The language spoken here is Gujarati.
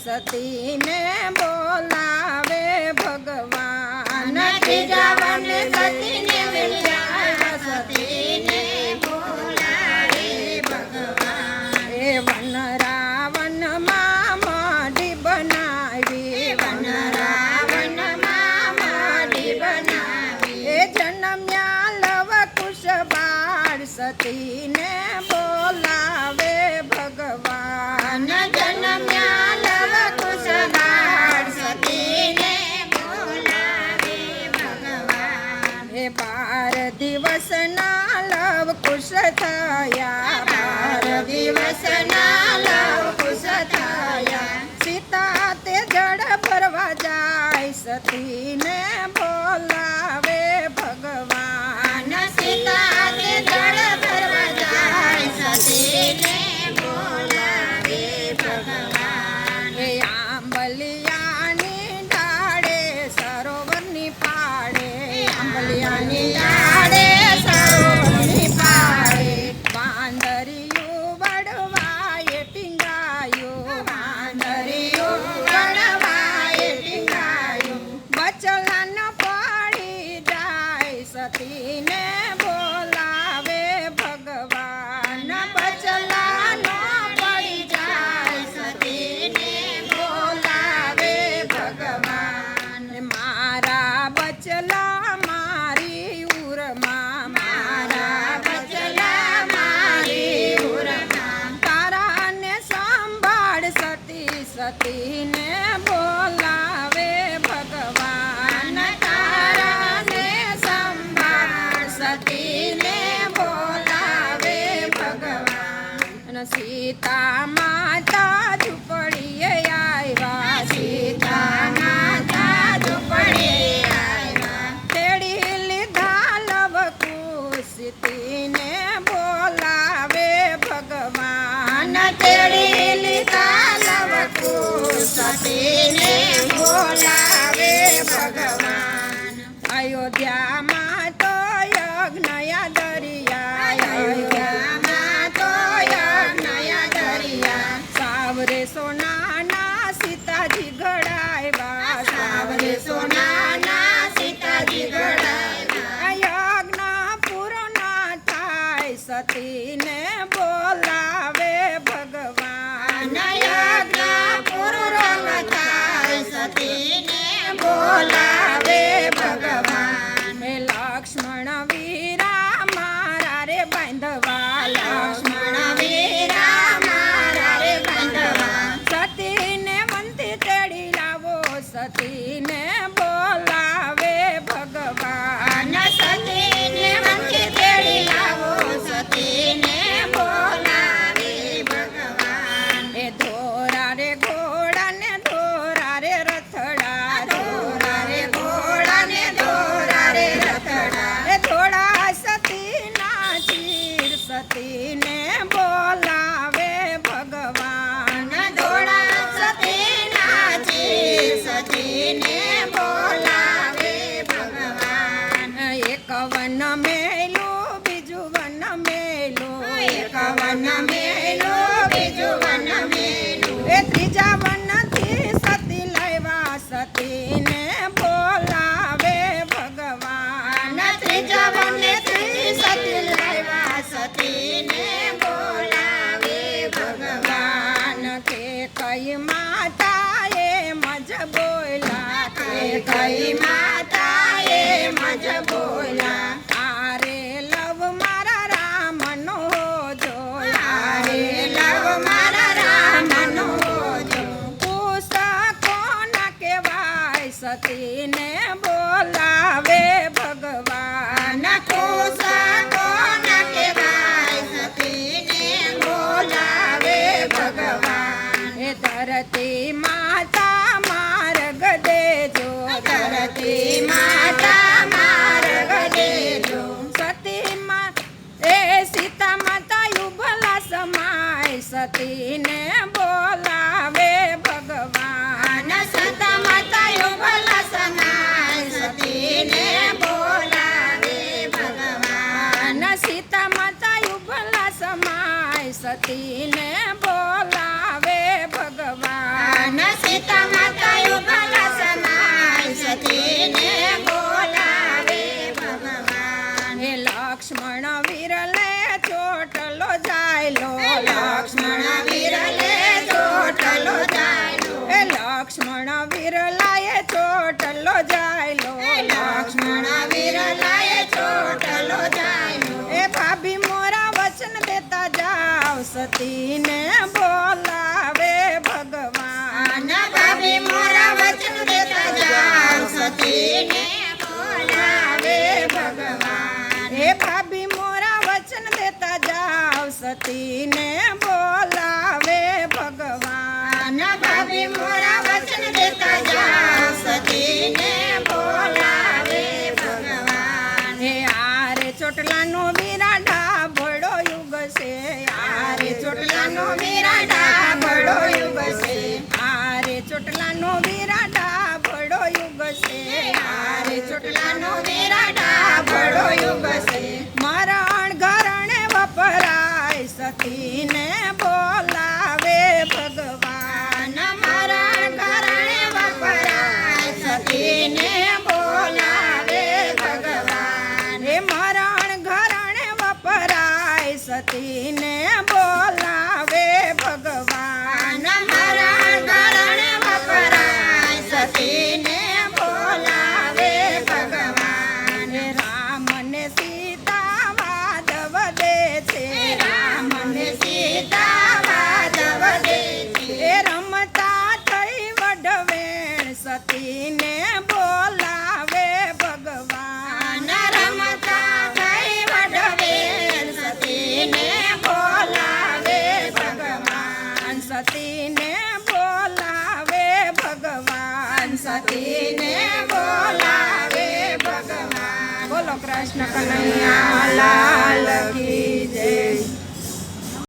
સતીને બોલાવે ભગવાન ત્રીજા વને સતીને વિચાર સતીને બોલાવે ભગવાન એ વન રાવણમાં મઢી બનાવી વન રાવણમાં મઢી બનાવી એ જન્મ્યા લવ કુશ બાળ સતીને બોલાવે ભગવાન જન્મ્યા લવ કુશ બાળ સતીને બોલાવે ભગવાન એ 12 દિવસના લવ કુશ થયા 12 દિવસના લવ કુશ થયા સીતા તે જળ ભરવા જાય સતીને બોલાવે ભગવાન સીતા તે જળ ભરવા જાય સતીને બોલાવે ભગવાન એ આંબલિયાની ડાળે સરોવરની પાડે આંબલિયાની ડાળે સરોવરની પાળે વાંદરિયું વડવાએ ટીંગાયું વાંદરિયું વડવાએ ટીંગાયું બચલાન પડી જાય સતીને બોલાવે ભગવાન બચલાનો પડી જાય સતીને બોલાવે ભગવાન મારા બચલા મારી ઉરમાં મારા બચલા મારી ઉરમાં તારાને સંભાળ સતી સતીને બોલાવે ભગવાન તારાને સંભાળ સતીને બોલાવે ભગવાન અને સીતા માતા ઝૂંપડીએ આવ્યા સીતા માતા ઝૂંપડીએ આવ્યા તેડી લીધા લવ કુશતીને બોલાવે ભગવાન તેડી લીધા લવ કુશ સતીને બોલાવે ભગવાન અયોધ્યામાં તો યજ્ઞયા દરિયા અયોધ્યામાં તો યજ્ઞયા દરિયા સાવરે સોનાના સીતાજી ઘડાવ્યા સાવરે સોનાના સીતાજી ઘડાવ્યા યજ્ઞ પૂર્ણ થાય સતીને બોલાવે ભગવાન યજ્ઞ પૂર્ણ થાય સતીને બોલાવે ભગવાન હે લક્ષ્મણ વીરા મારા રે બાંધવા લક્ષ્મણ વીરા મારા રે બાંધવા સતીને વંતી તેડી લાવો સતીને બોલાવે ભગવાન સતીને વંચે તેડી લાવો સતીને બોલાવે ભગવાન એ ધોરા રે ઘોડા ને ધોરા રે રથડા ધોરા રે ઘોડા ને ધોરા રે રથડા એ ધોળા સતીના ચીર સતીને બોલાવે ભગવાન ધોળા સતીના ચીર સતીને બોલાવે ભગવાન એક વન મેલું બીજું વન મેલું એક વન મેલો બીજું વન મેલું એ ત્રીજા વનથી સતી લાવ્યા સતીને બોલાવે ભગવાન ત્રીજા વનેથી સતી લાવ્યા સતીને બોલાવે ભગવાન કે કઈ માતા એમ જ બોલા કઈ માતા એમ જ બોલા આરે લવ મારા રામનો જોયા રે લવ મારા રામનો જો કુશ કોના કહેવાય સતીને બોલાવે ભગવાન કુશ કોના કહેવાય સતીને બોલાવે ભગવાન એ ધરતી માતા માર્ગ દેજો ધરતી માતા માર્ગ દેજો સતી એ સીતા માતા યુભલા સમાય સતીને બોલાવે ભગવાન સીતા માતા યુગલા સમાય સતીને બોલાવે ભગવાન સીતા માતા યુભલા સમાય સતીને બોલાવે ભગવાન સીતા માતા યુગલ સમાય સતીને બોલાવે ભગવાન હે લક્ષ્મણ વિરલે ચોટલો જાયલો લક્ષ્મણ વિરલે ચોટલો જાયલો હે લક્ષ્મણ વિરલાએ ચોટલો જાયલો લક્ષ્મણ વિરલાએ ચોટલો જાયલો એ ભાભી મોરા વચન દેતા જાવ સતીને બોલાવે ભગવાન ભાભી મોરા વચન દેતા જાવ સતીને બોલાવે ભગવાન હે ભાભી મોરા વચન દેતા જાવ સતીને બોલાવે ભગવાન ભાભી મોરા વચન દેતા જાવ સતીને બોલાવે ભગવાન હે આરે ચોટલાનો વિરાડા ભળો યુગ છે આરે ચોટલાનો વિરાડા ભળો યુગ છે આરે ચોટલાનો વિરાડા ભળો યુગ છે આરે ચોટલાનો વિરાડા ભળો યુગ છે મરણ ઘરણે વપરાય સતીને બોલાવે ભગવાન મરણ ઘરણે વપરાય સતીને બોલાવે ભગવાન હે મરણ ઘરણે વપરાય સતીને બોલાવે ભગવાન મરણ ઘરણે વપરાય સતીને બોલાવે ભગવાન હે રામ ને સીતા વાદવ દે છે રામ ને સીતા વાદવ દે છે એ રમતા થઈ વઢવેણ સતીને બોલાવે ભગવાન રમતા થઈ વડવેલ સતીને બોલાવે ભગવાન સતીને બોલાવે ભગવાન સતીને બોલાવે ભગવાન બોલો કૃષ્ણ કનૈયા લાલ કી જય